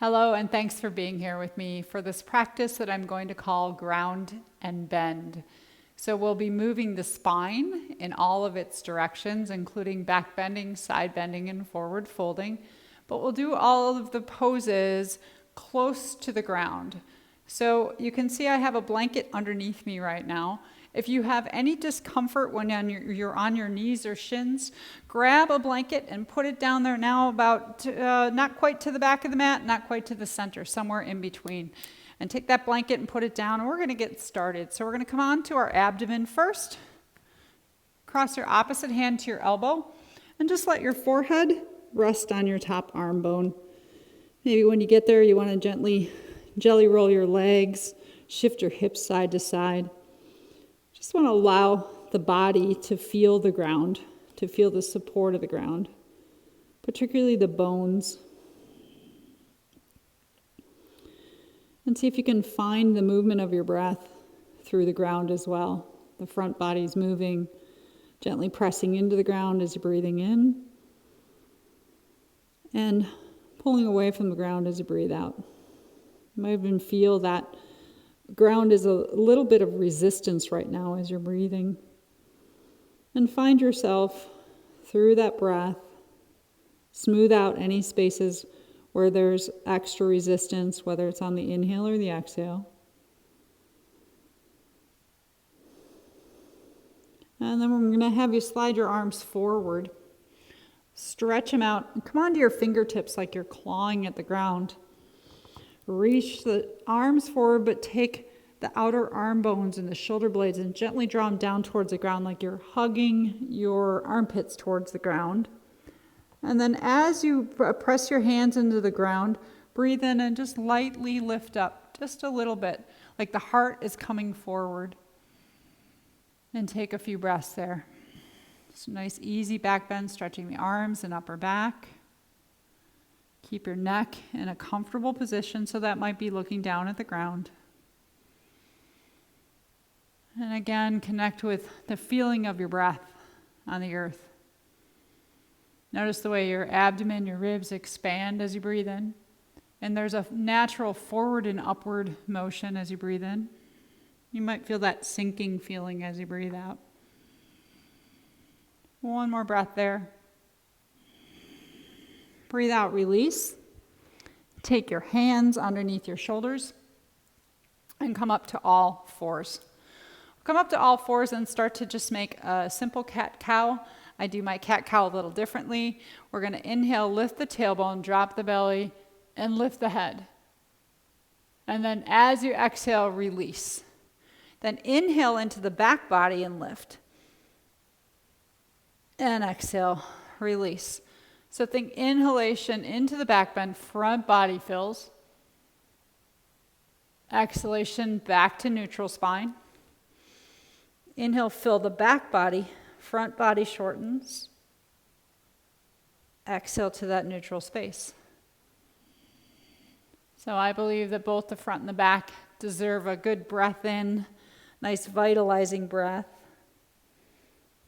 Hello, and thanks for being here with me for this practice that I'm going to call ground and bend. So we'll be moving the spine in all of its directions, including back bending, side bending, and forward folding. But we'll do all of the poses close to the ground. So you can see I have a blanket underneath me right now. If you have any discomfort when you're on your knees or shins, grab a blanket and put it down there now about not quite to the back of the mat, not quite to the center, somewhere in between. And take that blanket and put it down, and we're going to get started. So we're going to come on to our abdomen first. Cross your opposite hand to your elbow, and just let your forehead rest on your top arm bone. Maybe when you get there, you want to gently jelly roll your legs, shift your hips side to side. Just want to allow the body to feel the ground, to feel the support of the ground, particularly the bones. And see if you can find the movement of your breath through the ground as well. The front body's moving, gently pressing into the ground as you're breathing in, and pulling away from the ground as you breathe out. You might even feel that ground is a little bit of resistance right now as you're breathing. And find yourself through that breath, smooth out any spaces where there's extra resistance, whether it's on the inhale or the exhale. And then we're going to have you slide your arms forward. Stretch them out and come onto your fingertips like you're clawing at the ground. Reach the arms forward, but take the outer arm bones and the shoulder blades and gently draw them down towards the ground like you're hugging your armpits towards the ground. And then as you press your hands into the ground, breathe in and just lightly lift up, just a little bit, like the heart is coming forward. And take a few breaths there. Just a nice easy back bend, stretching the arms and upper back. Keep your neck in a comfortable position, so that might be looking down at the ground. And again, connect with the feeling of your breath on the earth. Notice the way your abdomen, your ribs expand as you breathe in. And there's a natural forward and upward motion as you breathe in. You might feel that sinking feeling as you breathe out. One more breath there. Breathe out, release. Take your hands underneath your shoulders and come up to all fours. Come up to all fours and start to just make a simple cat-cow. I do my cat-cow a little differently. We're going to inhale, lift the tailbone, drop the belly, and lift the head. And then as you exhale, release. Then inhale into the back body and lift. And exhale, release. So think inhalation into the back bend, front body fills. Exhalation back to neutral spine. Inhale, fill the back body, front body shortens. Exhale to that neutral space. So I believe that both the front and the back deserve a good breath in, nice vitalizing breath.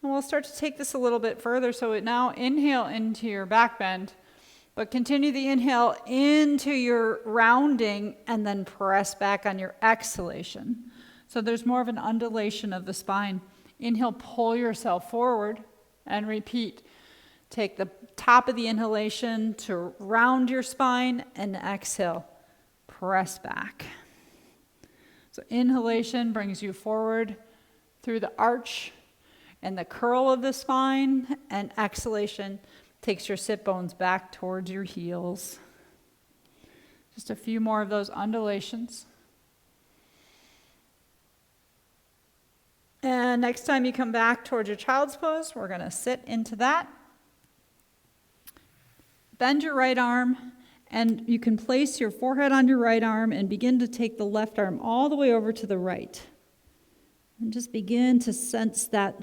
And we'll start to take this a little bit further. So now inhale into your back bend, but continue the inhale into your rounding and then press back on your exhalation. So there's more of an undulation of the spine. Inhale, pull yourself forward and repeat. Take the top of the inhalation to round your spine and exhale, press back. So inhalation brings you forward through the arch and the curl of the spine, and exhalation takes your sit bones back towards your heels. Just a few more of those undulations. And next time you come back towards your child's pose, we're going to sit into that. Bend your right arm, and you can place your forehead on your right arm and begin to take the left arm all the way over to the right. And just begin to sense that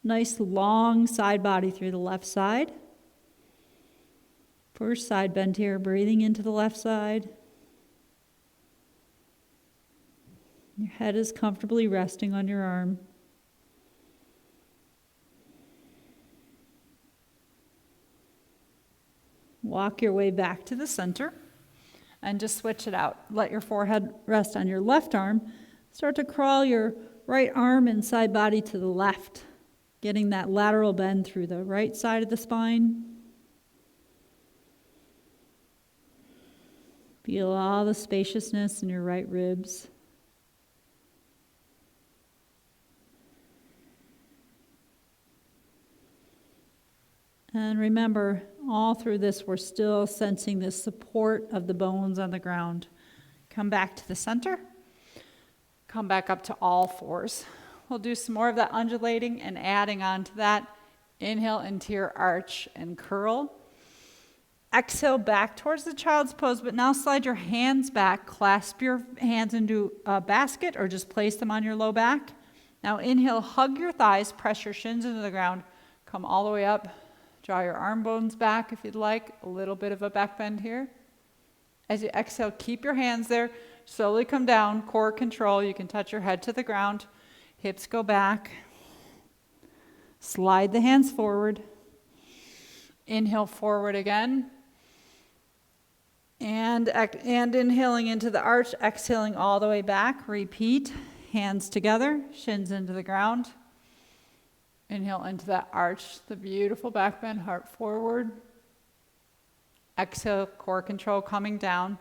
nice long side body through the left side. First side bend here, breathing into the left side. Your head is comfortably resting on your arm. Walk your way back to the center. And just switch it out. Let your forehead rest on your left arm. Start to crawl your right arm and side body to the left, getting that lateral bend through the right side of the spine. Feel all the spaciousness in your right ribs. And remember, all through this, we're still sensing this support of the bones on the ground. Come back to the center. Come back up to all fours. We'll do some more of that undulating and adding on to that. Inhale into your arch and curl. Exhale back towards the child's pose, but now slide your hands back. Clasp your hands into a basket or just place them on your low back. Now inhale, hug your thighs, press your shins into the ground. Come all the way up. Draw your arm bones back if you'd like. A little bit of a back bend here. As you exhale, keep your hands there. Slowly come down, core control. You can touch your head to the ground. Hips go back. Slide the hands forward. Inhale forward again. And inhaling into the arch, exhaling all the way back. Repeat. Hands together, shins into the ground. Inhale into that arch, the beautiful back bend, heart forward. Exhale, core control coming down.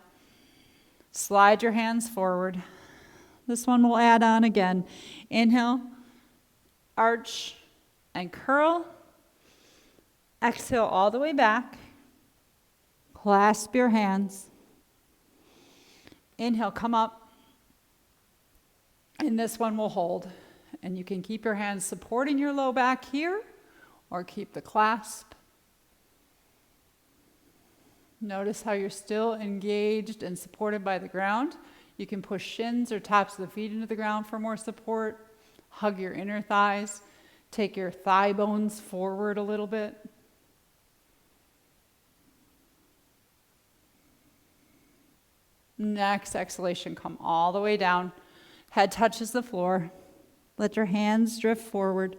Slide your hands forward. This one will add on again. Inhale, arch and curl. Exhale all the way back. Clasp your hands. Inhale, come up. And this one will hold. And you can keep your hands supporting your low back here or keep the clasp. Notice how you're still engaged and supported by the ground. You can push shins or tops of the feet into the ground for more support. Hug your inner thighs. Take your thigh bones forward a little bit. Next exhalation, come all the way down. Head touches the floor. Let your hands drift forward.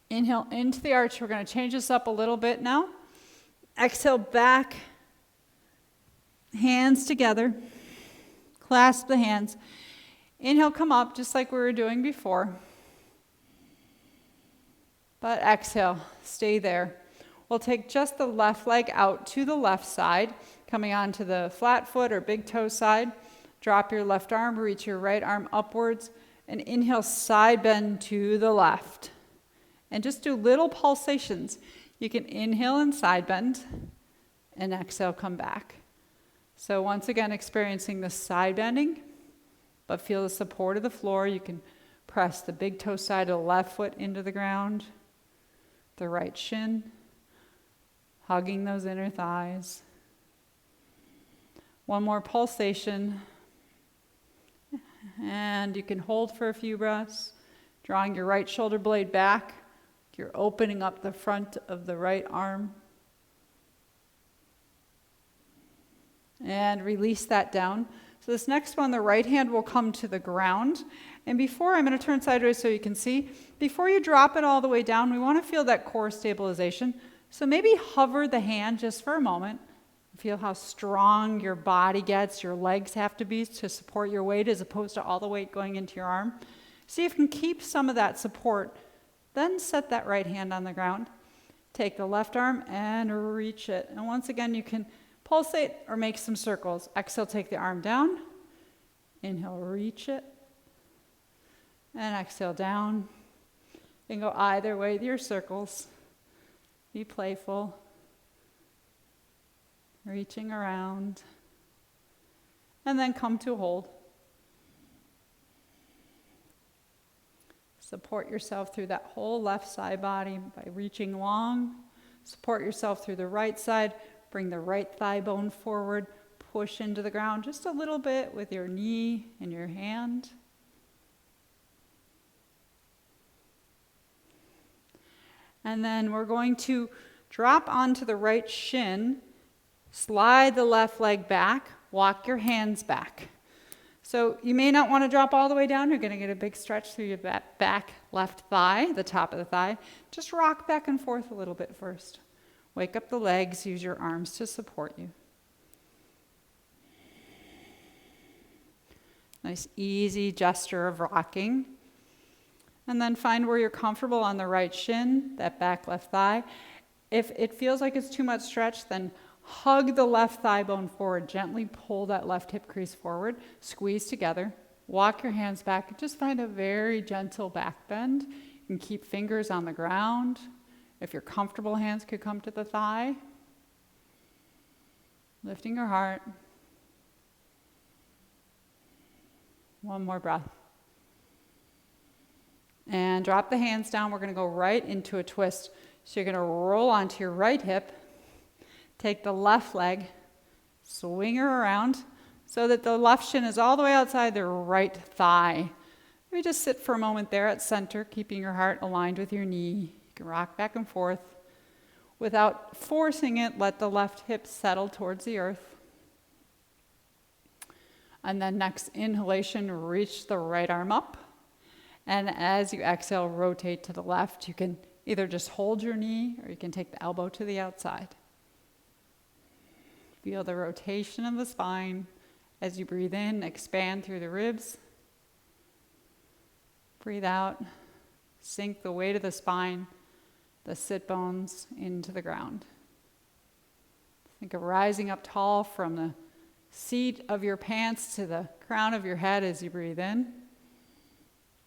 Inhale into the arch. We're going to change this up a little bit now. Exhale back. Hands together. Clasp the hands. Inhale, come up just like we were doing before. But exhale, stay there. We'll take just the left leg out to the left side, coming onto the flat foot or big toe side. Drop your left arm, reach your right arm upwards. And inhale, side bend to the left. And just do little pulsations. You can inhale and side bend, and exhale, come back. So once again, experiencing the side bending, but feel the support of the floor. You can press the big toe side of the left foot into the ground, the right shin, hugging those inner thighs. One more pulsation. And you can hold for a few breaths, drawing your right shoulder blade back. You're opening up the front of the right arm. And release that down. So this next one, the right hand will come to the ground. And before, I'm going to turn sideways so you can see. Before you drop it all the way down, we want to feel that core stabilization. So maybe hover the hand just for a moment. Feel how strong your body gets, your legs have to be to support your weight as opposed to all the weight going into your arm. See if you can keep some of that support. Then set that right hand on the ground. Take the left arm and reach it. And once again, you can pulsate or make some circles. Exhale, take the arm down. Inhale, reach it. And exhale, down. You can go either way with your circles. Be playful. Reaching around. And then come to hold. Support yourself through that whole left side body by reaching long. Support yourself through the right side. Bring the right thigh bone forward. Push into the ground just a little bit with your knee and your hand. And then we're going to drop onto the right shin. Slide the left leg back, walk your hands back. So you may not want to drop all the way down. You're going to get a big stretch through your back left thigh, the top of the thigh. Just rock back and forth a little bit first. Wake up the legs, use your arms to support you. Nice easy gesture of rocking. And then find where you're comfortable on the right shin, that back left thigh. If it feels like it's too much stretch, then hug the left thigh bone forward. Gently pull that left hip crease forward. Squeeze together. Walk your hands back. Just find a very gentle back bend. You can keep fingers on the ground. If you're comfortable, hands could come to the thigh. Lifting your heart. One more breath. And drop the hands down. We're going to go right into a twist. So you're going to roll onto your right hip. Take the left leg. Swing her around so that the left shin is all the way outside the right thigh. Maybe just sit for a moment there at center, keeping your heart aligned with your knee. You can rock back and forth. Without forcing it, let the left hip settle towards the earth. And then next inhalation, reach the right arm up. And as you exhale, rotate to the left. You can either just hold your knee or you can take the elbow to the outside. Feel the rotation of the spine. As you breathe in, expand through the ribs. Breathe out. Sink the weight of the spine, the sit bones into the ground. Think of rising up tall from the seat of your pants to the crown of your head as you breathe in.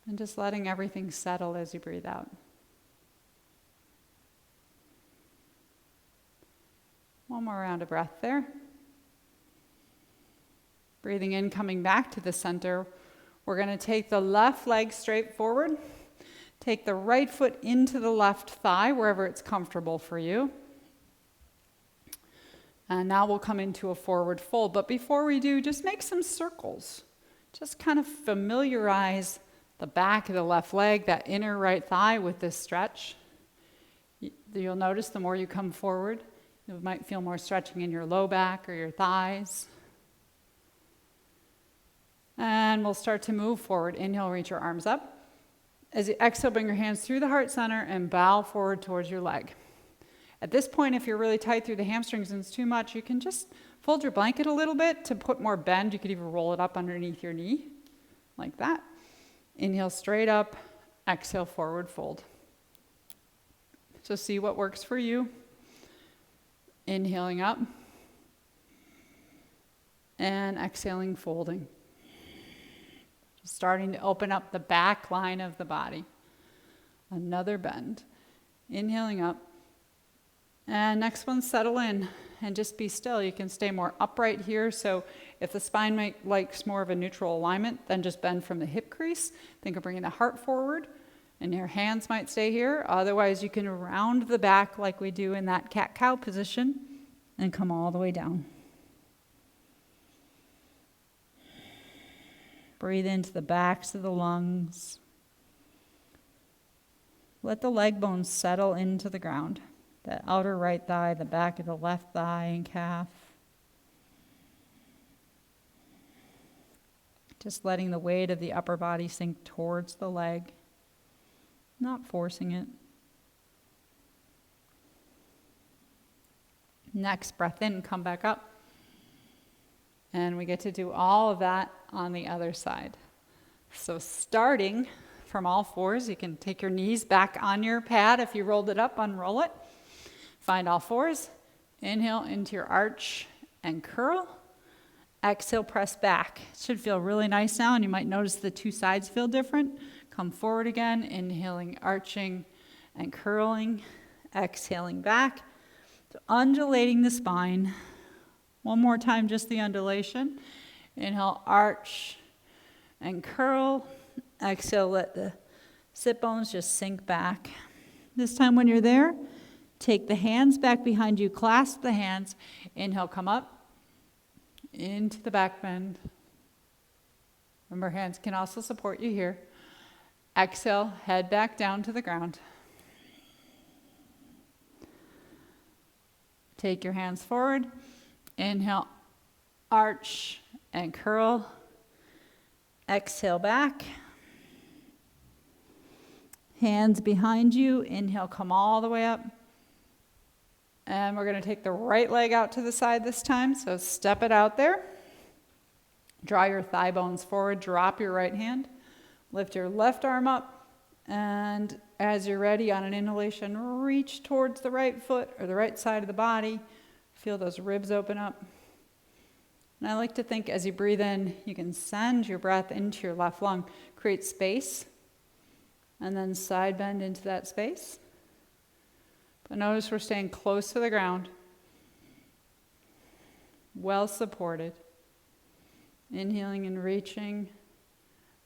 And just letting everything settle as you breathe out. One more round of breath there. Breathing in, coming back to the center. We're going to take the left leg straight forward. Take the right foot into the left thigh, wherever it's comfortable for you. And now we'll come into a forward fold. But before we do, just make some circles. Just kind of familiarize the back of the left leg, that inner right thigh with this stretch. You'll notice the more you come forward, you might feel more stretching in your low back or your thighs. And we'll start to move forward. Inhale, reach your arms up. As you exhale, bring your hands through the heart center and bow forward towards your leg. At this point, if you're really tight through the hamstrings and it's too much, you can just fold your blanket a little bit to put more bend. You could even roll it up underneath your knee, like that. Inhale straight up, exhale forward fold. So see what works for you. Inhaling up and exhaling, folding. Just starting to open up the back line of the body. Another bend. Inhaling up. And next one, settle in and just be still. You can stay more upright here. So if the spine likes more of a neutral alignment, then just bend from the hip crease. Think of bringing the heart forward. And your hands might stay here. Otherwise, you can round the back like we do in that cat-cow position and come all the way down. Breathe into the backs of the lungs. Let the leg bones settle into the ground. The outer right thigh, the back of the left thigh and calf. Just letting the weight of the upper body sink towards the leg. Not forcing it. Next, breath in, come back up. And we get to do all of that on the other side. So starting from all fours, you can take your knees back on your pad. If you rolled it up, unroll it. Find all fours. Inhale into your arch and curl. Exhale, press back. It should feel really nice now, and you might notice the two sides feel different. Come forward again, inhaling, arching, and curling. Exhaling back. So undulating the spine. One more time, just the undulation. Inhale, arch, and curl. Exhale, let the sit bones just sink back. This time when you're there, take the hands back behind you, clasp the hands. Inhale, come up into the back bend. Remember, hands can also support you here. Exhale, head back down to the ground. Take your hands forward. Inhale, arch and curl. Exhale back. Hands behind you. Inhale, come all the way up. And we're going to take the right leg out to the side this time. So step it out there. Draw your thigh bones forward, drop your right hand, lift your left arm up, and as you're ready on an inhalation, reach towards the right foot or the right side of the body. Feel those ribs open up. And I like to think as you breathe in, you can send your breath into your left lung, create space, and then side bend into that space. But notice we're staying close to the ground, well supported. Inhaling and reaching,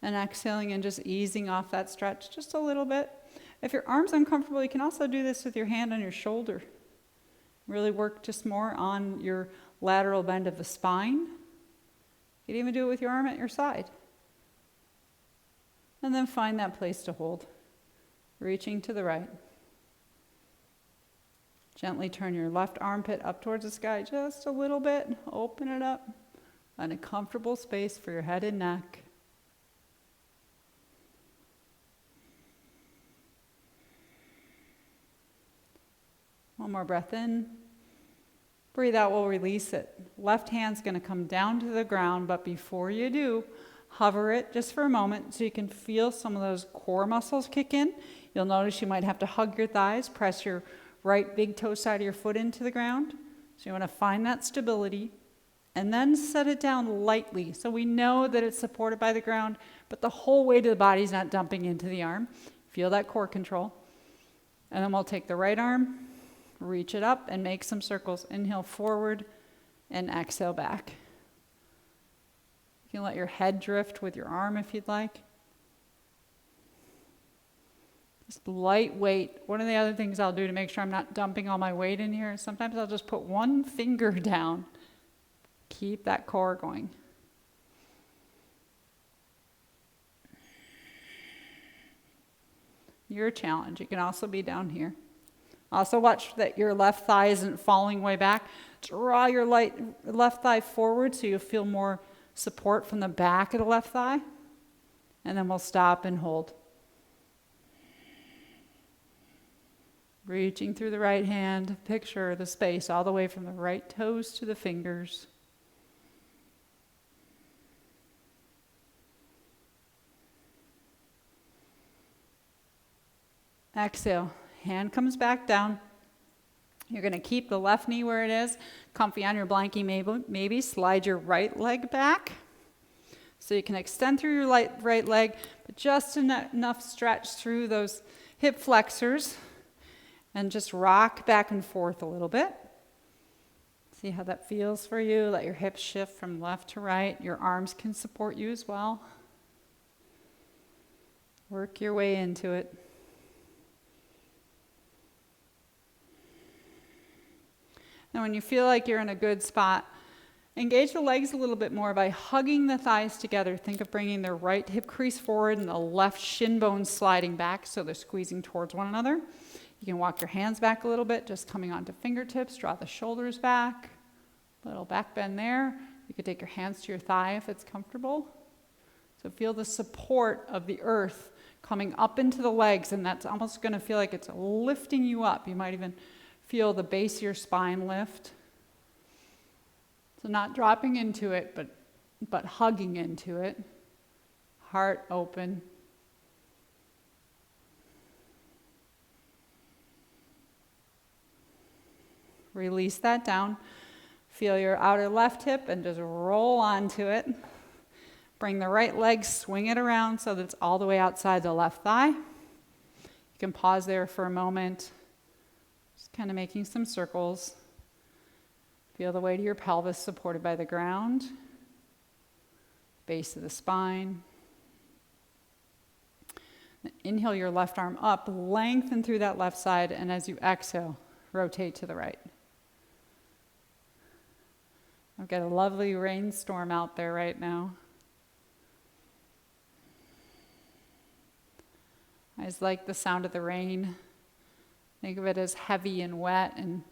and exhaling and just easing off that stretch just a little bit. If your arm's uncomfortable, you can also do this with your hand on your shoulder. Really work just more on your lateral bend of the spine. You can even do it with your arm at your side. And then find that place to hold. Reaching to the right. Gently turn your left armpit up towards the sky just a little bit. Open it up. Find a comfortable space for your head and neck. One more breath in. Breathe out, we'll release it. Left hand's going to come down to the ground, but before you do, hover it just for a moment so you can feel some of those core muscles kick in. You'll notice you might have to hug your thighs, press your right big toe side of your foot into the ground. So you want to find that stability. And then set it down lightly so we know that it's supported by the ground, but the whole weight of the body is not dumping into the arm. Feel that core control. And then we'll take the right arm, reach it up, and make some circles. Inhale forward and exhale back. You can let your head drift with your arm if you'd like. Just lightweight. One of the other things I'll do to make sure I'm not dumping all my weight in here is sometimes I'll just put one finger down. Keep that core going. Your challenge. You can also be down here. Also watch that your left thigh isn't falling way back. Draw your left thigh forward so you feel more support from the back of the left thigh. And then we'll stop and hold. Reaching through the right hand, picture the space all the way from the right toes to the fingers. Exhale, hand comes back down. You're going to keep the left knee where it is, comfy on your blankie maybe. Slide your right leg back so you can extend through your right leg, but just enough stretch through those hip flexors and just rock back and forth a little bit. See how that feels for you. Let your hips shift from left to right. Your arms can support you as well. Work your way into it. Now when you feel like you're in a good spot, engage the legs a little bit more by hugging the thighs together. Think of bringing the right hip crease forward and the left shin bone sliding back so they're squeezing towards one another. You can walk your hands back a little bit, just coming onto fingertips. Draw the shoulders back. Little back bend there. You could take your hands to your thigh if it's comfortable. So feel the support of the earth coming up into the legs, and that's almost going to feel like it's lifting you up. You might even feel the base of your spine lift. So not dropping into it, but hugging into it. Heart open. Release that down. Feel your outer left hip and just roll onto it. Bring the right leg, swing it around so that it's all the way outside the left thigh. You can pause there for a moment. Just kind of making some circles. Feel the weight of your pelvis supported by the ground. Base of the spine. Inhale your left arm up, lengthen through that left side, and as you exhale, rotate to the right. I've got a lovely rainstorm out there right now. I just like the sound of the rain. Think of it as heavy and wet and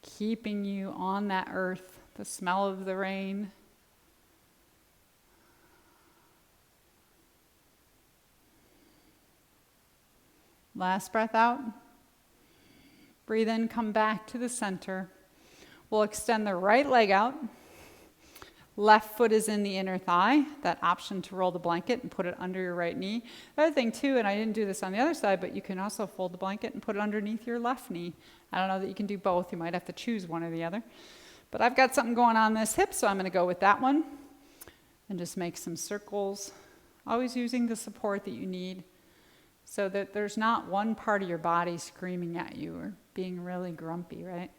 keeping you on that earth, the smell of the rain. Last breath out. Breathe in, come back to the center. We'll extend the right leg out. Left foot is in the inner thigh, that option to roll the blanket and put it under your right knee. The other thing too, and I didn't do this on the other side, but you can also fold the blanket and put it underneath your left knee. I don't know that you can do both. You might have to choose one or the other. But I've got something going on this hip, so I'm going to go with that one and just make some circles, always using the support that you need so that there's not one part of your body screaming at you or being really grumpy, right?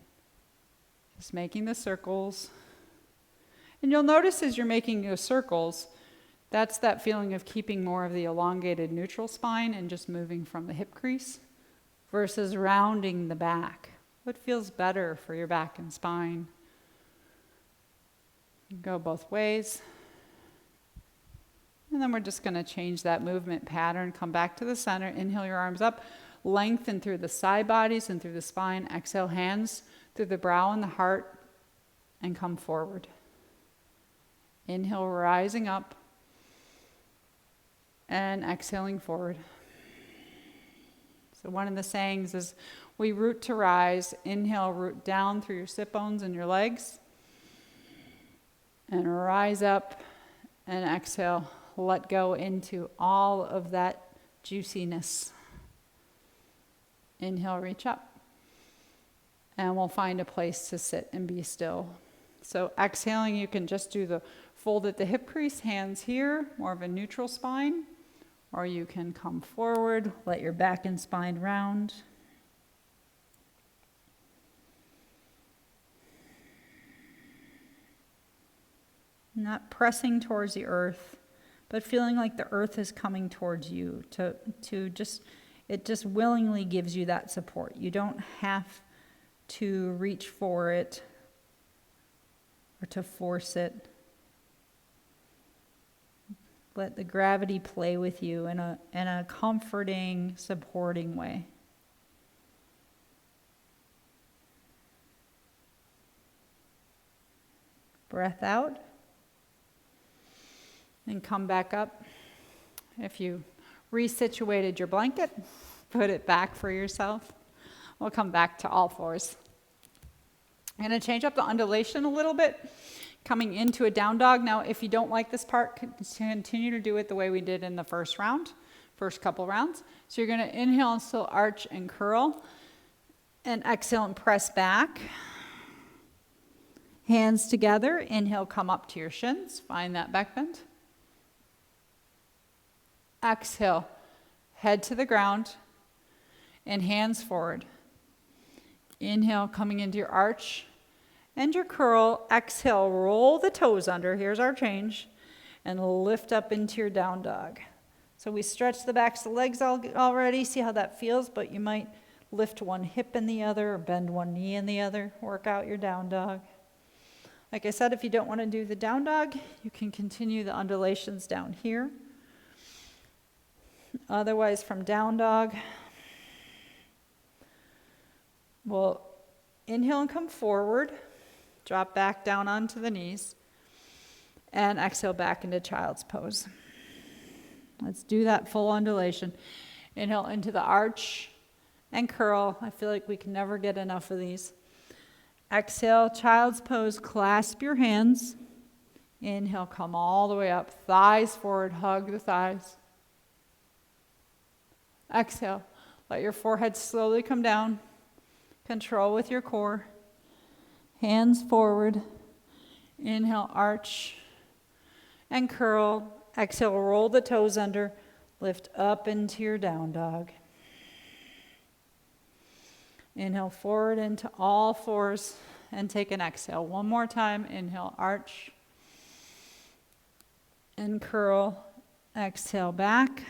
Just making the circles. And you'll notice as you're making those circles, that's that feeling of keeping more of the elongated neutral spine and just moving from the hip crease versus rounding the back. What feels better for your back and spine? You go both ways. And then we're just going to change that movement pattern. Come back to the center. Inhale your arms up. Lengthen through the side bodies and through the spine. Exhale, hands through the brow and the heart. And come forward. Inhale, rising up. And exhaling forward. So one of the sayings is, we root to rise. Inhale, root down through your sit bones and your legs. And rise up. And exhale. Let go into all of that juiciness. Inhale, reach up. And we'll find a place to sit and be still. So exhaling, you can just do the fold at the hip crease, hands here, more of a neutral spine. Or you can come forward, let your back and spine round. Not pressing towards the earth, but feeling like the earth is coming towards you. It just willingly gives you that support. You don't have to reach for it or to force it. Let the gravity play with you in a comforting, supporting way. Breath out. And come back up. If you resituated your blanket, put it back for yourself. We'll come back to all fours. I'm going to change up the undulation a little bit, coming into a down dog. Now, if you don't like this part, continue to do it the way we did in the first couple rounds. So you're going to inhale and still arch and curl, and exhale and press back. Hands together. Inhale, come up to your shins. Find that back bend. Exhale, head to the ground, and hands forward. Inhale, coming into your arch and your curl. Exhale, roll the toes under. Here's our change. And lift up into your down dog. So we stretch the backs of the legs already. See how that feels, but you might lift one hip in the other or bend one knee in the other. Work out your down dog. Like I said, if you don't want to do the down dog, you can continue the undulations down here. Otherwise, from down dog, we'll inhale and come forward, drop back down onto the knees, and exhale back into child's pose. Let's do that full undulation. Inhale into the arch and curl. I feel like we can never get enough of these. Exhale, child's pose, clasp your hands. Inhale, come all the way up, thighs forward, hug the thighs. Exhale, let your forehead slowly come down. Control with your core. Hands forward. Inhale, arch and curl. Exhale, roll the toes under. Lift up into your down dog. Inhale forward into all fours and take an exhale. One more time. Inhale, arch and curl. Exhale back.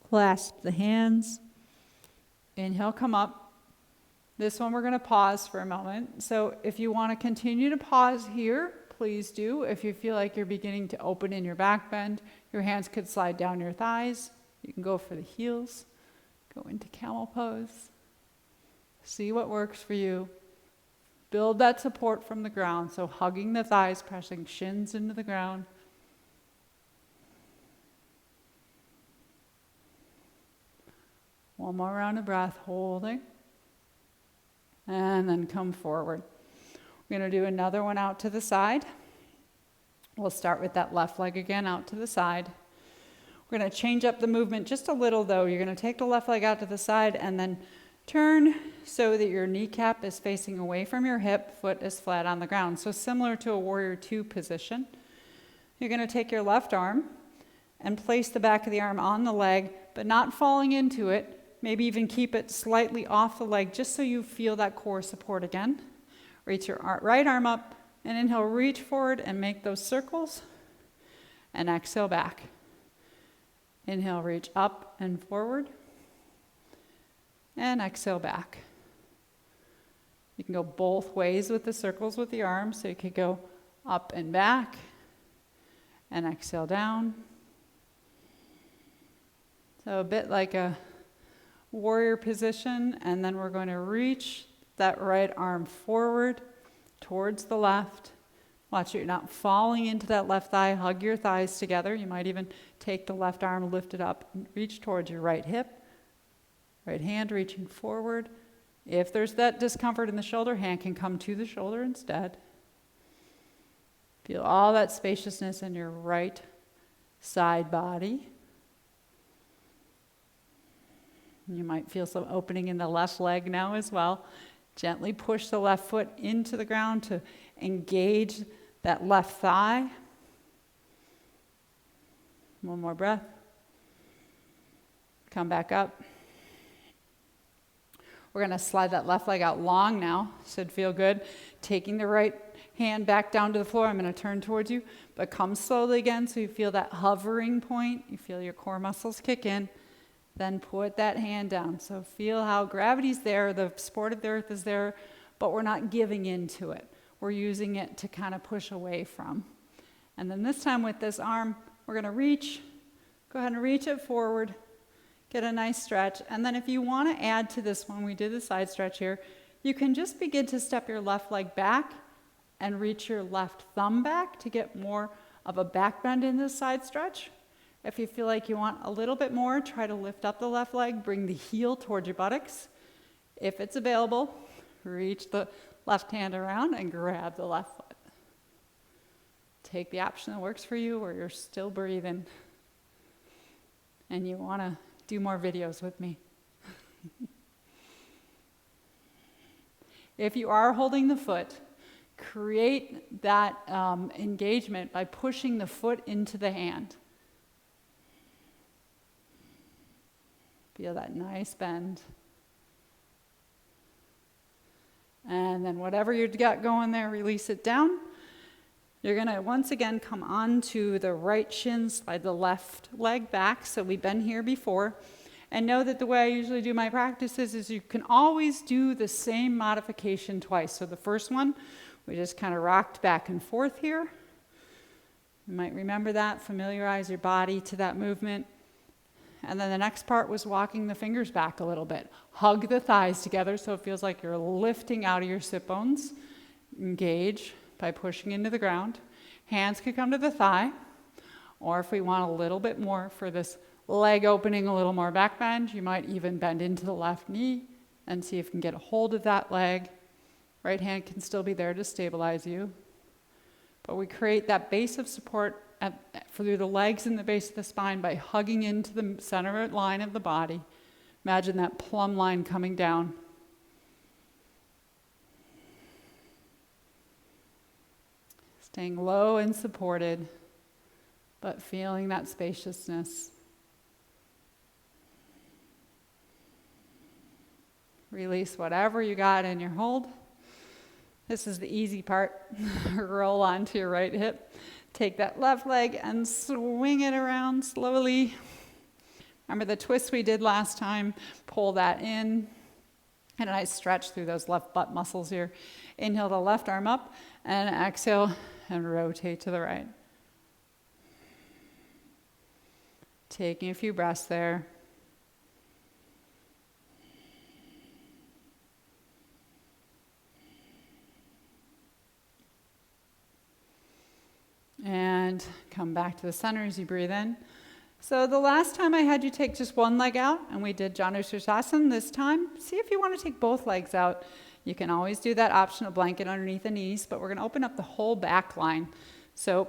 Clasp the hands. Inhale, come up. This one we're going to pause for a moment. So if you want to continue to pause here, please do. If you feel like you're beginning to open in your back bend, your hands could slide down your thighs. You can go for the heels. Go into camel pose. See what works for you. Build that support from the ground. So hugging the thighs, pressing shins into the ground. One more round of breath, holding. And then come forward. We're going to do another one out to the side. We'll start with that left leg again out to the side. We're going to change up the movement just a little though. You're going to take the left leg out to the side and then turn so that your kneecap is facing away from your hip, foot is flat on the ground. So similar to a warrior two position. You're going to take your left arm and place the back of the arm on the leg, but not falling into it. Maybe even keep it slightly off the leg just so you feel that core support again. Reach your right arm up and inhale, reach forward and make those circles. And exhale back. Inhale, reach up and forward. And exhale back. You can go both ways with the circles with the arms. So you could go up and back. And exhale down. So a bit like a warrior position, and then we're going to reach that right arm forward towards the left. Watch it, you're not falling into that left thigh. Hug your thighs together. You might even take the left arm, lift it up, and reach towards your right hip. Right hand reaching forward. If there's that discomfort in the shoulder, hand can come to the shoulder instead. Feel all that spaciousness in your right side body. You might feel some opening in the left leg now as well. Gently push the left foot into the ground to engage that left thigh. One more breath. Come back up. We're going to slide that left leg out long now. Should feel good. Taking the right hand back down to the floor. I'm going to turn towards you, but come slowly again so you feel that hovering point. You feel your core muscles kick in. Then put that hand down. So feel how gravity's there, the support of the earth is there, but we're not giving into it. We're using it to kind of push away from. And then this time with this arm, we're going to reach. Go ahead and reach it forward. Get a nice stretch. And then if you want to add to this one, we did the side stretch here, you can just begin to step your left leg back and reach your left thumb back to get more of a back bend in this side stretch. If you feel like you want a little bit more, try to lift up the left leg, bring the heel towards your buttocks. If it's available, reach the left hand around and grab the left foot. Take the option that works for you where you're still breathing and you want to do more videos with me. If you are holding the foot, create that engagement by pushing the foot into the hand. Feel that nice bend. And then whatever you've got going there, release it down. You're going to once again come onto the right shin, slide the left leg back. So we've been here before. And know that the way I usually do my practices is you can always do the same modification twice. So the first one, we just kind of rocked back and forth here. You might remember that, familiarize your body to that movement. And then the next part was walking the fingers back a little bit. Hug the thighs together so it feels like you're lifting out of your sit bones. Engage by pushing into the ground. Hands could come to the thigh. Or if we want a little bit more for this leg opening, a little more back bend, you might even bend into the left knee and see if you can get a hold of that leg. Right hand can still be there to stabilize you. But we create that base of support through the legs and the base of the spine by hugging into the center line of the body. Imagine that plumb line coming down. Staying low and supported, but feeling that spaciousness. Release whatever you got in your hold. This is the easy part. Roll onto your right hip. Take that left leg and swing it around slowly. Remember the twist we did last time? Pull that in. And a nice stretch through those left butt muscles here. Inhale the left arm up and exhale and rotate to the right. Taking a few breaths there. And come back to the center as you breathe in. So the last time I had you take just one leg out, and we did Janushirasana this time, see if you want to take both legs out. You can always do that optional blanket underneath the knees, but we're going to open up the whole back line. So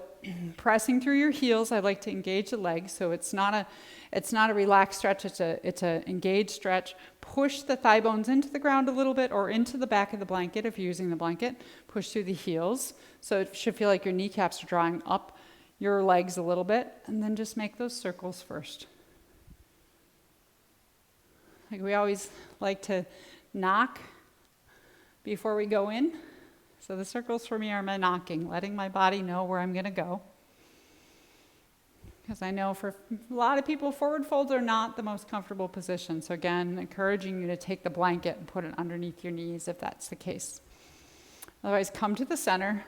pressing through your heels, I like to engage the legs. So it's not a relaxed stretch, it's a engaged stretch. Push the thigh bones into the ground a little bit or into the back of the blanket if you're using the blanket. Push through the heels. So it should feel like your kneecaps are drawing up your legs a little bit. And then just make those circles first. Like we always like to knock before we go in. So the circles for me are my knocking, letting my body know where I'm going to go. Because I know for a lot of people, forward folds are not the most comfortable position. So again, encouraging you to take the blanket and put it underneath your knees if that's the case. Otherwise, come to the center,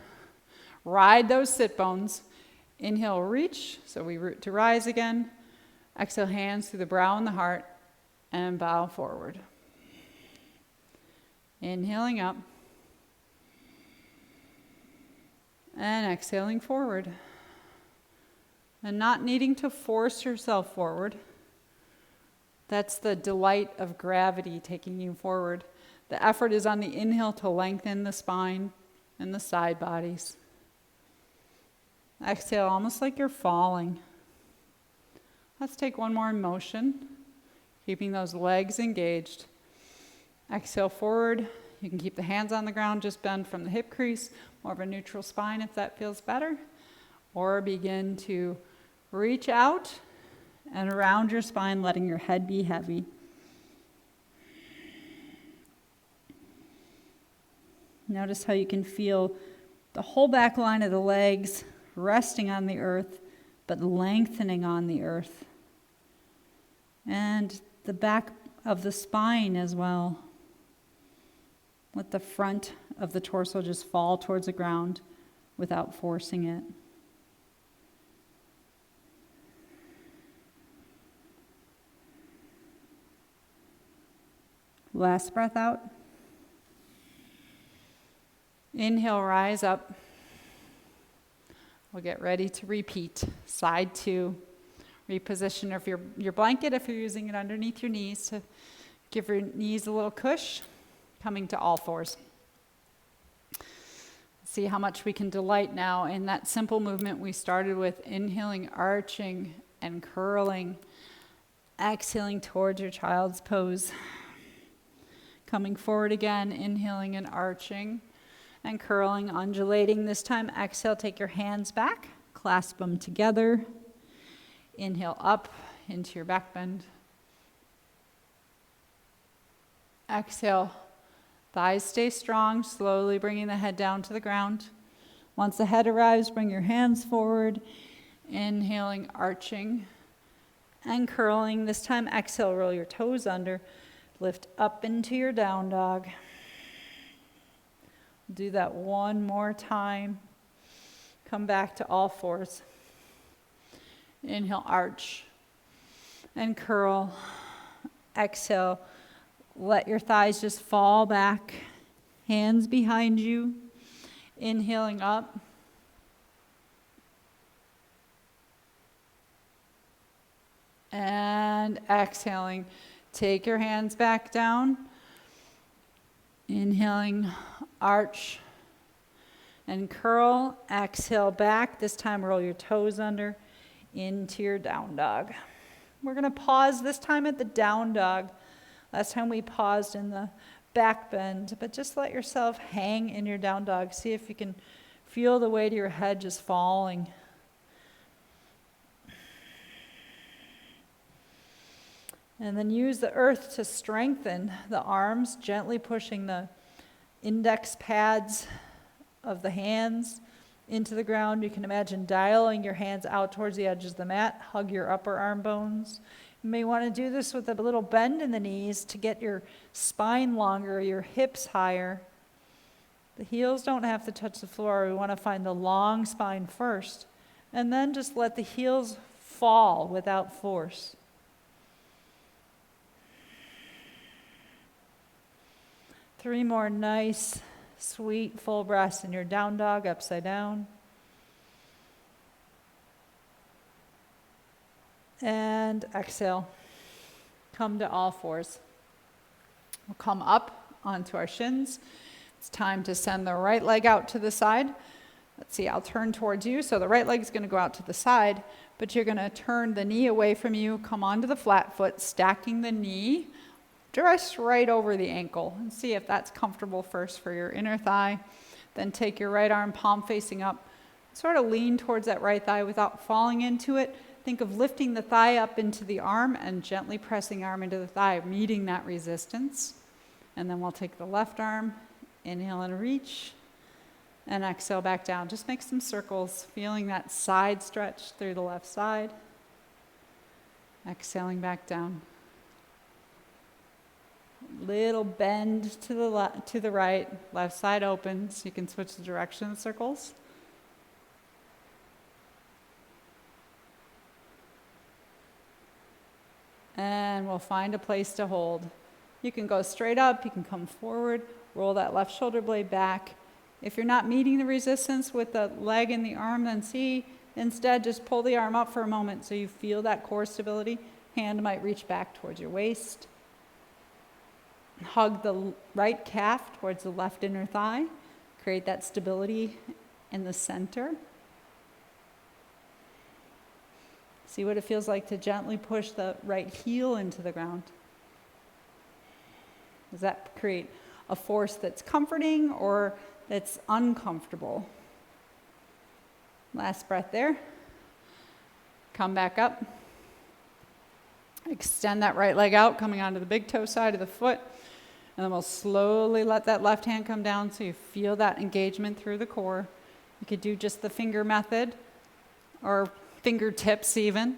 ride those sit bones. Inhale, reach. So we root to rise again. Exhale, hands through the brow and the heart, and bow forward. Inhaling up. And exhaling forward. And not needing to force yourself forward. That's the delight of gravity taking you forward. The effort is on the inhale to lengthen the spine and the side bodies. Exhale, almost like you're falling. Let's take one more in motion, keeping those legs engaged. Exhale forward. You can keep the hands on the ground, just bend from the hip crease, more of a neutral spine if that feels better. Or begin to reach out and around your spine, letting your head be heavy. Notice how you can feel the whole back line of the legs resting on the earth, but lengthening on the earth. And the back of the spine as well. Let the front of the torso just fall towards the ground without forcing it. Last breath out. Inhale, rise up. We'll get ready to repeat. Side 2. Reposition of your blanket if you're using it underneath your knees to give your knees a little push. Coming to all fours. See how much we can delight now in that simple movement we started with, inhaling, arching, and curling. Exhaling towards your child's pose. Coming forward again, inhaling and arching and curling, undulating. This time, exhale, take your hands back, clasp them together. Inhale up into your back bend. Exhale. Thighs stay strong, slowly bringing the head down to the ground. Once the head arrives, bring your hands forward. Inhaling, arching, and curling. This time, exhale, roll your toes under. Lift up into your down dog. Do that one more time. Come back to all fours. Inhale, arch, and curl. Exhale. Let your thighs just fall back, hands behind you, inhaling up. And exhaling, take your hands back down. Inhaling, arch and curl. Exhale back, this time roll your toes under into your down dog. We're going to pause this time at the down dog. Last time we paused in the back bend, but just let yourself hang in your down dog. See if you can feel the weight of your head just falling. And then use the earth to strengthen the arms, gently pushing the index pads of the hands into the ground. You can imagine dialing your hands out towards the edges of the mat. Hug your upper arm bones. You may want to do this with a little bend in the knees to get your spine longer, your hips higher. The heels don't have to touch the floor. We want to find the long spine first. And then just let the heels fall without force. Three more nice, sweet, full breaths in your down dog, upside down. And exhale. Come to all fours. We'll come up onto our shins. It's time to send the right leg out to the side. Let's see, I'll turn towards you. So the right leg's going to go out to the side, but you're going to turn the knee away from you, come onto the flat foot, stacking the knee just right over the ankle. And see if that's comfortable first for your inner thigh. Then take your right arm, palm facing up, sort of lean towards that right thigh without falling into it. Think of lifting the thigh up into the arm and gently pressing arm into the thigh, meeting that resistance. And then we'll take the left arm, inhale and reach. And exhale back down. Just make some circles, feeling that side stretch through the left side. Exhaling back down. Little bend to the right, left side open, so you can switch the direction of the circles. And we'll find a place to hold. You can go straight up, you can come forward, roll that left shoulder blade back. If you're not meeting the resistance with the leg and the arm, then instead just pull the arm up for a moment so you feel that core stability. Hand might reach back towards your waist. Hug the right calf towards the left inner thigh. Create that stability in the center. See what it feels like to gently push the right heel into the ground. Does that create a force that's comforting or that's uncomfortable? Last breath there. Come back up. Extend that right leg out, coming onto the big toe side of the foot. And then we'll slowly let that left hand come down so you feel that engagement through the core. You could do just the finger method or fingertips even.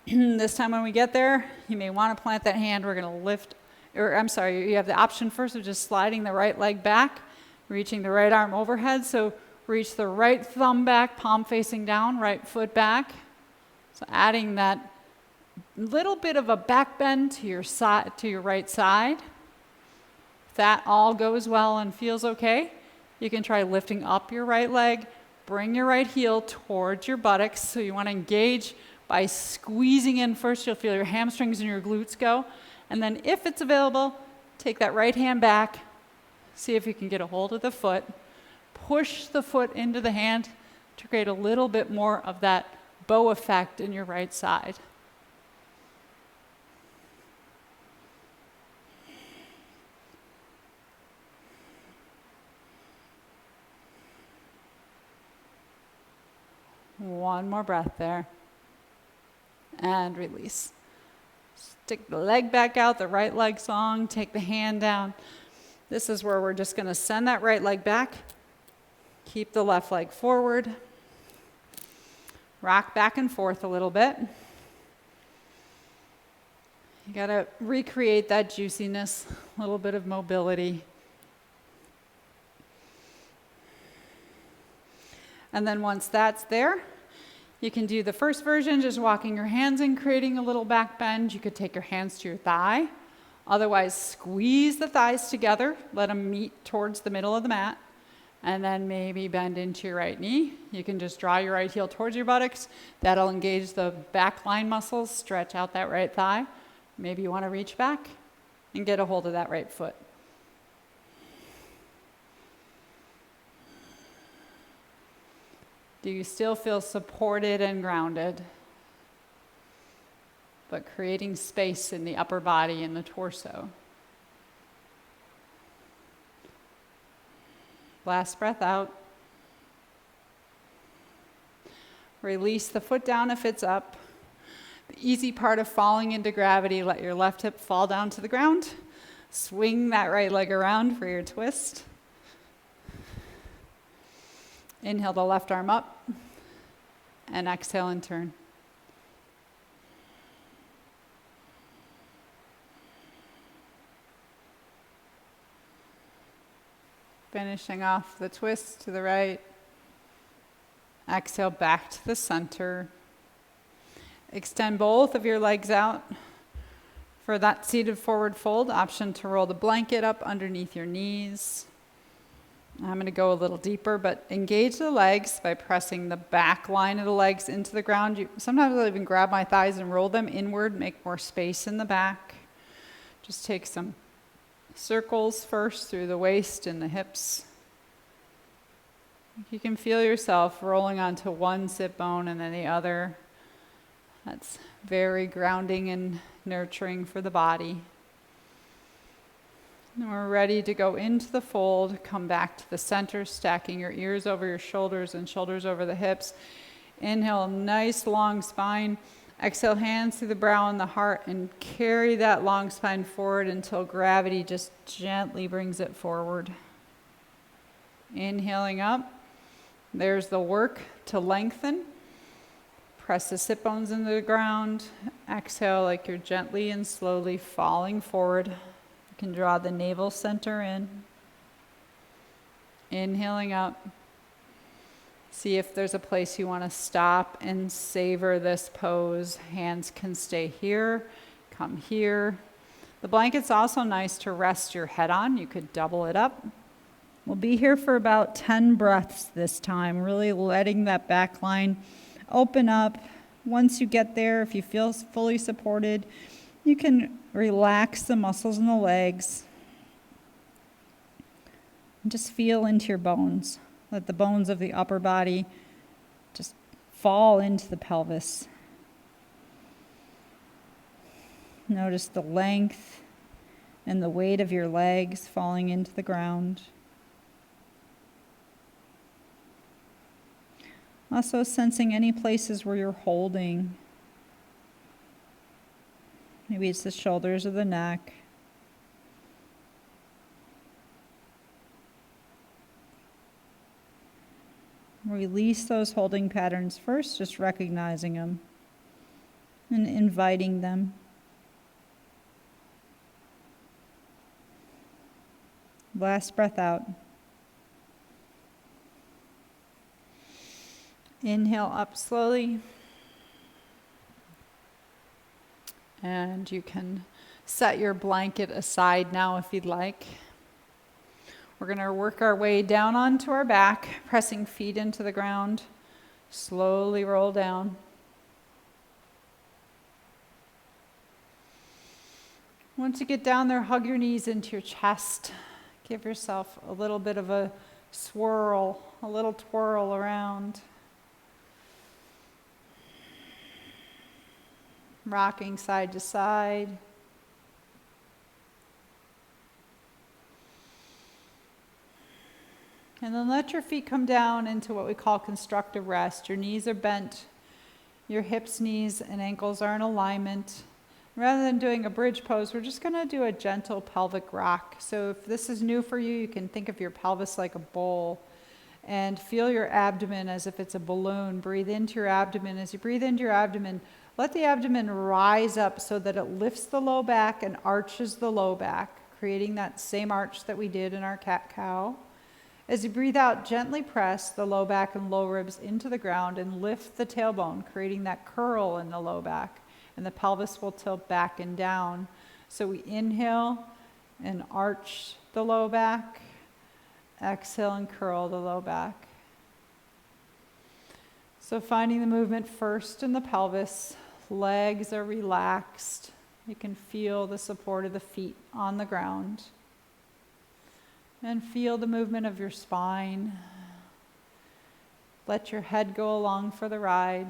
This time when we get there, you may want to plant that hand. We're going to lift, you have the option first of just sliding the right leg back, reaching the right arm overhead. So reach the right thumb back, palm facing down, right foot back. So adding that little bit of a back bend to your side, to your right side. If that all goes well and feels okay, you can try lifting up your right leg, bring your right heel towards your buttocks. So you want to engage by squeezing in first. You'll feel your hamstrings and your glutes go. And then if it's available, take that right hand back. See if you can get a hold of the foot. Push the foot into the hand to create a little bit more of that bow effect in your right side. One more breath there. And release. Stick the leg back out, the right leg's long, take the hand down. This is where we're just going to send that right leg back. Keep the left leg forward. Rock back and forth a little bit. You got to recreate that juiciness, a little bit of mobility. And then once that's there, you can do the first version, just walking your hands in, creating a little back bend. You could take your hands to your thigh. Otherwise, squeeze the thighs together. Let them meet towards the middle of the mat. And then maybe bend into your right knee. You can just draw your right heel towards your buttocks. That'll engage the back line muscles, stretch out that right thigh. Maybe you want to reach back and get a hold of that right foot. Do you still feel supported and grounded? But creating space in the upper body and the torso. Last breath out. Release the foot down if it's up. The easy part of falling into gravity, let your left hip fall down to the ground. Swing that right leg around for your twist. Inhale the left arm up, and exhale and turn. Finishing off the twist to the right. Exhale back to the center. Extend both of your legs out. For that seated forward fold, option to roll the blanket up underneath your knees. I'm going to go a little deeper, but engage the legs by pressing the back line of the legs into the ground. Sometimes I'll even grab my thighs and roll them inward, make more space in the back. Just take some circles first through the waist and the hips. You can feel yourself rolling onto one sit bone and then the other. That's very grounding and nurturing for the body. And we're ready to go into the fold. Come back to the center, stacking your ears over your shoulders and shoulders over the hips. Inhale, nice long spine. Exhale, hands through the brow and the heart, and carry that long spine forward until gravity just gently brings it forward. Inhaling up. There's the work to lengthen. Press the sit bones into the ground. Exhale like you're gently and slowly falling forward. You can draw the navel center in. Inhaling up. See if there's a place you want to stop and savor this pose. Hands can stay here, come here. The blanket's also nice to rest your head on. You could double it up. We'll be here for about 10 breaths this time, really letting that back line open up. Once you get there, if you feel fully supported, you can relax the muscles in the legs. And just feel into your bones. Let the bones of the upper body just fall into the pelvis. Notice the length and the weight of your legs falling into the ground. Also sensing any places where you're holding. Maybe it's the shoulders or the neck. Release those holding patterns first, just recognizing them and inviting them. Last breath out. Inhale up slowly. And you can set your blanket aside now if you'd like. We're going to work our way down onto our back, pressing feet into the ground. Slowly roll down. Once you get down there, hug your knees into your chest. Give yourself a little bit of a swirl, a little twirl around. Rocking side to side. And then let your feet come down into what we call constructive rest. Your knees are bent. Your hips, knees, and ankles are in alignment. Rather than doing a bridge pose, we're just going to do a gentle pelvic rock. So if this is new for you, you can think of your pelvis like a bowl and feel your abdomen as if it's a balloon. Breathe into your abdomen. As you breathe into your abdomen, let the abdomen rise up so that it lifts the low back and arches the low back, creating that same arch that we did in our cat-cow. As you breathe out, gently press the low back and low ribs into the ground and lift the tailbone, creating that curl in the low back. And the pelvis will tilt back and down. So we inhale and arch the low back. Exhale and curl the low back. So finding the movement first in the pelvis. Legs are relaxed. You can feel the support of the feet on the ground. And feel the movement of your spine. Let your head go along for the ride.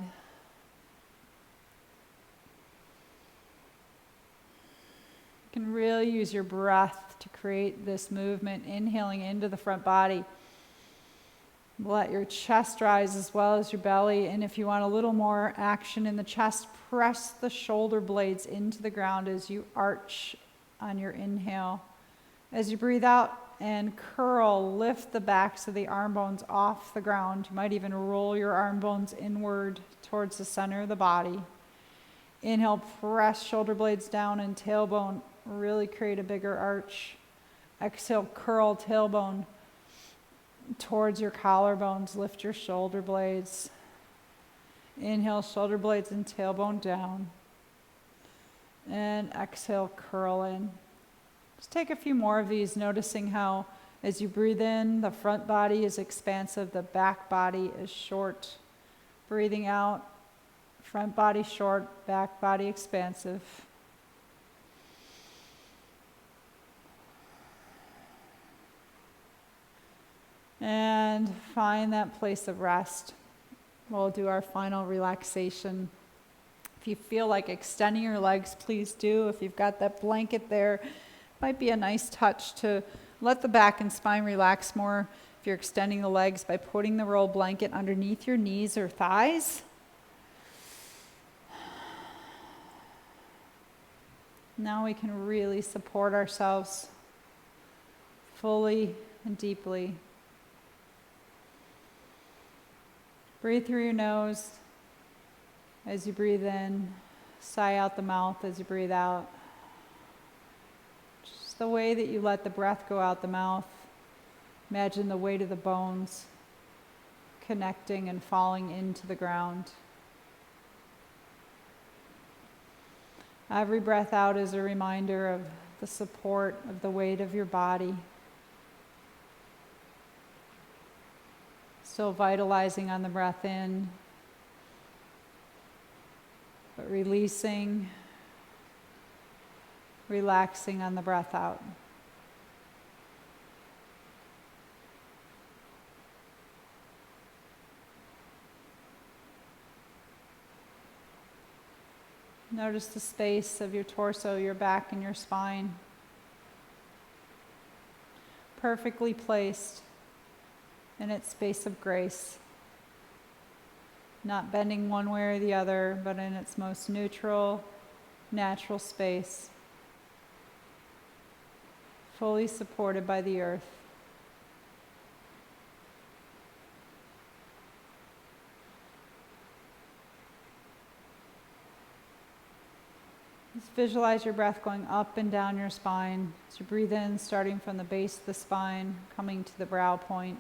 You can really use your breath to create this movement, inhaling into the front body. Let your chest rise as well as your belly. And if you want a little more action in the chest, press the shoulder blades into the ground as you arch on your inhale. As you breathe out and curl, lift the backs of the arm bones off the ground. You might even roll your arm bones inward towards the center of the body. Inhale, press shoulder blades down and tailbone. Really create a bigger arch. Exhale, curl tailbone towards your collarbones. Lift your shoulder blades. Inhale, shoulder blades and tailbone down. And exhale, curl in. Just take a few more of these, noticing how as you breathe in, the front body is expansive, the back body is short. Breathing out, front body short, back body expansive. And And find that place of rest. We'll do our final relaxation. If you feel like extending your legs, please do. If you've got that blanket there, might be a nice touch to let the back and spine relax more. If you're extending the legs by putting the roll blanket underneath your knees or thighs. Now we can really support ourselves fully and deeply. Breathe through your nose as you breathe in. Sigh out the mouth as you breathe out. Just the way that you let the breath go out the mouth. Imagine the weight of the bones connecting and falling into the ground. Every breath out is a reminder of the support of the weight of your body. Still vitalizing on the breath in, but releasing, relaxing on the breath out. Notice the space of your torso, your back, and your spine. Perfectly placed in its space of grace. Not bending one way or the other, but in its most neutral, natural space. Fully supported by the earth. Just visualize your breath going up and down your spine. As you breathe in, starting from the base of the spine, coming to the brow point.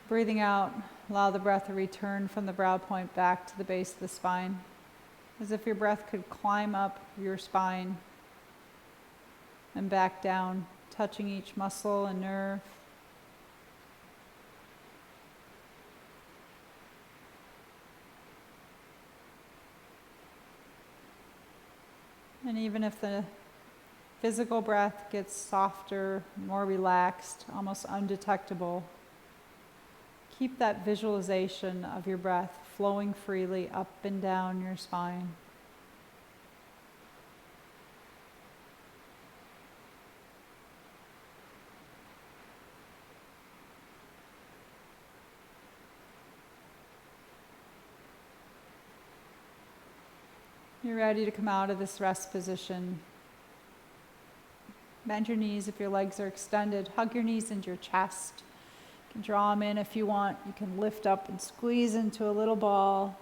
Breathing out, allow the breath to return from the brow point back to the base of the spine, as if your breath could climb up your spine and back down, touching each muscle and nerve. And even if the physical breath gets softer, more relaxed, almost undetectable, keep that visualization of your breath flowing freely up and down your spine. You're ready to come out of this rest position. Bend your knees if your legs are extended. Hug your knees into your chest. You can draw them in if you want. You can lift up and squeeze into a little ball.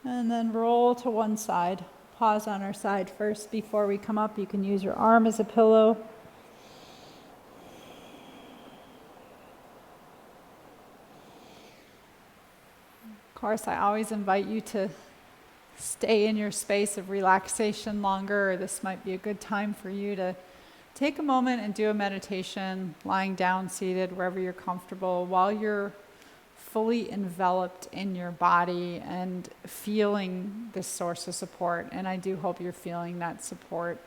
And then roll to one side. Pause on our side first before we come up. You can use your arm as a pillow. Of course, I always invite you to stay in your space of relaxation longer. This might be a good time for you to take a moment and do a meditation, lying down, seated, wherever you're comfortable, while you're fully enveloped in your body and feeling this source of support. And I do hope you're feeling that support.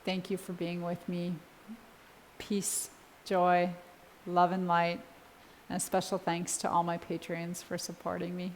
Thank you for being with me. Peace, joy, love, and light. And a special thanks to all my patrons for supporting me.